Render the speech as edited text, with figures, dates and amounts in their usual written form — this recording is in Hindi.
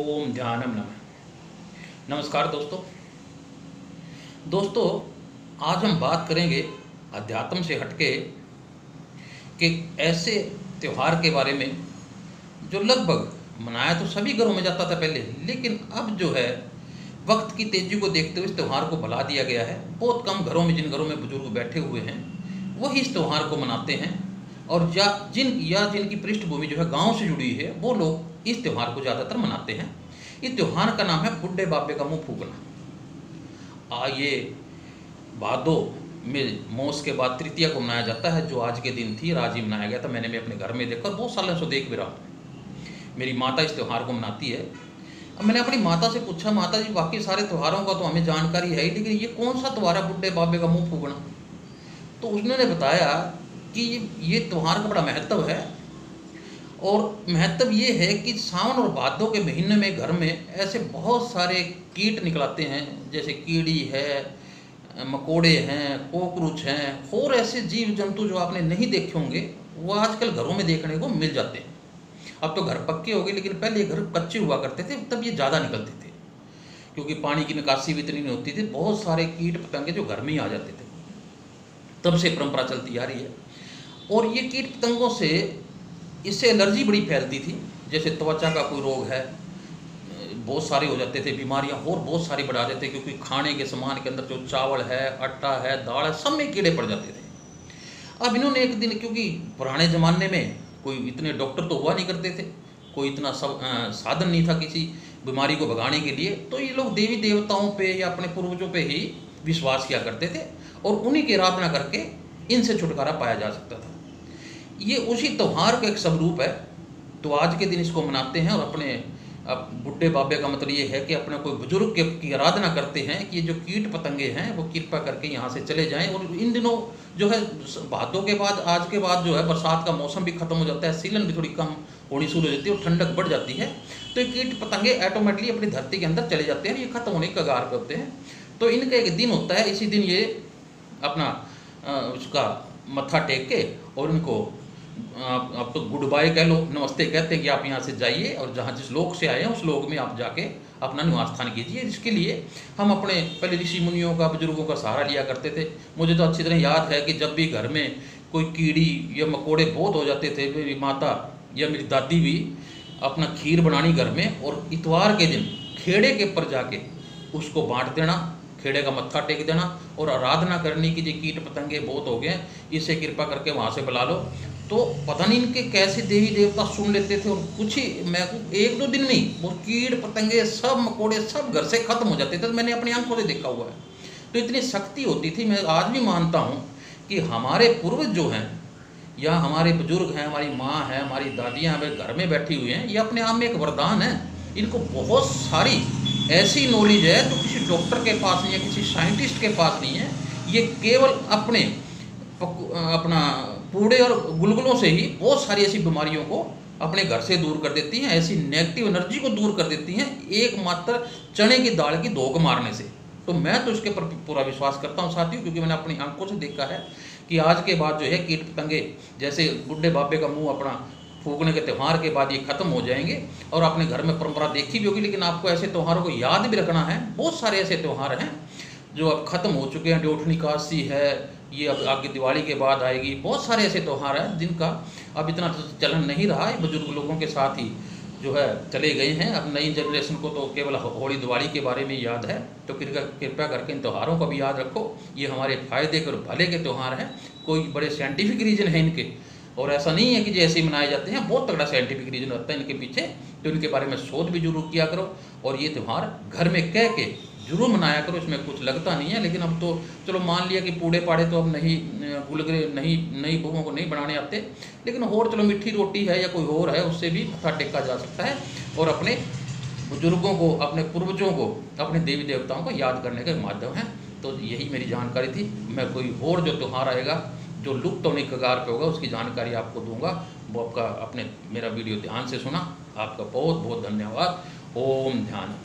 ओम ध्यानम नमः। नमस्कार दोस्तों, आज हम बात करेंगे अध्यात्म से हटके कि ऐसे त्यौहार के बारे में जो लगभग मनाया तो सभी घरों में जाता था पहले, लेकिन अब जो है वक्त की तेजी को देखते हुए इस त्यौहार को भुला दिया गया है। बहुत कम घरों में, जिन घरों में बुजुर्ग बैठे हुए हैं वही इस त्यौहार को मनाते हैं, और जिनकी पृष्ठभूमि जो है गांव से जुड़ी है वो लोग इस त्यौहार को ज़्यादातर मनाते हैं। इस त्यौहार का नाम है बुढ़े बाबे का मुंह फूकना। ये भादो में मौस के बाद तृतीया को मनाया जाता है, जो आज के दिन थी, आज ही मनाया गया था। मैंने भी अपने घर में देखा, बहुत सालों से देख भी रहा हूँ। मेरी माता इस त्यौहार को मनाती है। अब मैंने अपनी माता से पूछा, माता जी बाकी सारे त्योहारों का तो हमें जानकारी है ही, लेकिन ये कौन सा त्यौहार है बुढ़े बाबे का मुंह फूकना? तो उसने बताया कि ये त्यौहार का बड़ा महत्व है, और महत्व ये है कि सावन और भादों के महीने में घर में ऐसे बहुत सारे कीट निकलाते हैं, जैसे कीड़ी है, मकोड़े हैं, कॉकरोच हैं, और ऐसे जीव जंतु जो आपने नहीं देखे होंगे वो आजकल घरों में देखने को मिल जाते हैं। अब तो घर पक्के हो गए, लेकिन पहले घर कच्चे हुआ करते थे, तब ये ज़्यादा निकलते थे क्योंकि पानी की निकासी भी इतनी नहीं होती थी। बहुत सारे कीट पतंगे जो घर में ही आ जाते थे, तब से परंपरा चलती आ रही है। और ये कीट पतंगों से, इससे एलर्जी बड़ी फैलती थी, जैसे त्वचा का कोई रोग है, बहुत सारे हो जाते थे बीमारियां, और बहुत सारी बढ़ा देते, क्योंकि खाने के सामान के अंदर जो चावल है, आटा है, दाल है, सब में कीड़े पड़ जाते थे। अब इन्होंने एक दिन, क्योंकि पुराने ज़माने में कोई इतने डॉक्टर तो हुआ नहीं करते थे, कोई इतना साधन नहीं था किसी बीमारी को भगाने के लिए, तो ये लोग देवी देवताओं पे या अपने पूर्वजों पे ही विश्वास किया करते थे, और उन्हीं की आराधना करके इनसे छुटकारा पाया जा सकता था। ये उसी त्यौहार का एक स्वरूप है। तो आज के दिन इसको मनाते हैं, और अपने बुढ़े बाबे का मतलब ये है कि अपने कोई बुजुर्ग की आराधना करते हैं कि ये जो कीट पतंगे हैं वो कृपा करके यहाँ से चले जाएं। और इन दिनों जो है भादों के बाद, आज के बाद जो है बरसात का मौसम भी खत्म हो जाता है, सीलन भी थोड़ी कम होनी शुरू हो जाती है और ठंडक बढ़ जाती है, तो ये कीट पतंगे ऑटोमेटिकली अपनी धरती के अंदर चले जाते हैं, ये खत्म होने के कगार पर होते हैं। तो इनका एक दिन होता है, इसी दिन ये अपना उसका मत्था टेक के, और इनको आप तो गुड बाय कह लो, नमस्ते कहते हैं कि आप यहाँ से जाइए, और जहाँ जिस लोक से आए हैं उस लोक में आप जाके अपना निवास स्थान कीजिए। इसके लिए हम अपने पहले ऋषि मुनियों का, बुजुर्गों का सहारा लिया करते थे। मुझे तो अच्छी तरह याद है कि जब भी घर में कोई कीड़ी या मकोड़े बहुत हो जाते थे, मेरी माता या मेरी दादी भी अपना खीर बनानी घर में, और इतवार के दिन खेड़े के ऊपर जाके उसको बांट देना, खेड़े का मत्था टेक देना, और आराधना करनी कि ये कीट पतंगे बहुत हो गए, इससे कृपा करके वहाँ से बुला लो। तो पता नहीं इनके कैसे देवी देवता सुन लेते थे, और कुछ ही एक दो दिन में ही वो कीट पतंगे, सब मकोड़े, सब घर से खत्म हो जाते थे। तो मैंने अपनी आंखों से देखा हुआ है। तो इतनी शक्ति होती थी। मैं आज भी मानता हूँ कि हमारे पूर्वज जो हैं, या हमारे बुजुर्ग हैं, हमारी माँ है, हमारी दादियाँ हमें घर में बैठी हुई हैं, ये अपने आप में एक वरदान है। इनको बहुत सारी ऐसी नॉलेज है जो किसी डॉक्टर के पास नहीं है, किसी साइंटिस्ट के पास नहीं है। ये केवल अपना कूड़े और गुलगुलों से ही बहुत सारी ऐसी बीमारियों को अपने घर से दूर कर देती हैं, ऐसी नेगेटिव एनर्जी को दूर कर देती हैं, एकमात्र चने की दाल की धोख मारने से। तो मैं तो इसके पर पूरा विश्वास करता हूँ साथियों, क्योंकि मैंने अपनी आंखों से देखा है कि आज के बाद जो है कीट पतंगे, जैसे बुढ़े बाबे का मुंह अपना फूकने के त्यौहार के बाद ये खत्म हो जाएंगे। और अपने घर में परंपरा देखी भी होगी, लेकिन आपको ऐसे त्योहारों को याद भी रखना है। बहुत सारे ऐसे त्यौहार हैं जो अब खत्म हो चुके हैं। ड्योठनी काशी है, ये अब आगे दिवाली के बाद आएगी। बहुत सारे ऐसे त्यौहार हैं जिनका अब इतना चलन नहीं रहा है, बुजुर्ग लोगों के साथ ही जो है चले गए हैं। अब नई जनरेशन को तो केवल होली दिवाली के बारे में याद है। तो कृपया करके इन त्योहारों को भी याद रखो। ये हमारे फायदे के और भले के त्यौहार हैं। कोई बड़े साइंटिफिक रीजन है इनके, और ऐसा नहीं है कि जैसे ही मनाए जाते हैं, बहुत तगड़ा साइंटिफिक रीजन होता है इनके पीछे। तो इनके बारे में शोध भी जरूर किया करो, और ये त्यौहार घर में कह के जरूर मनाया करो। इसमें कुछ लगता नहीं है। लेकिन अब तो चलो मान लिया कि पूड़े पाड़े तो अब नहीं, गुलगुले नहीं, नई बहुओं को नहीं बनाने आते, लेकिन और चलो मिट्टी रोटी है या कोई और है, उससे भी मत्था टेका जा सकता है, और अपने बुजुर्गों को, अपने पूर्वजों को, अपने देवी देवताओं को याद करने का माध्यम है। तो यही मेरी जानकारी थी। मैं कोई और जो त्यौहार आएगा जो लुप्त होने के कगार पे होगा, उसकी जानकारी आपको दूंगा। वो आपका, अपने मेरा वीडियो ध्यान से सुना, आपका बहुत बहुत धन्यवाद। ओम ध्यान।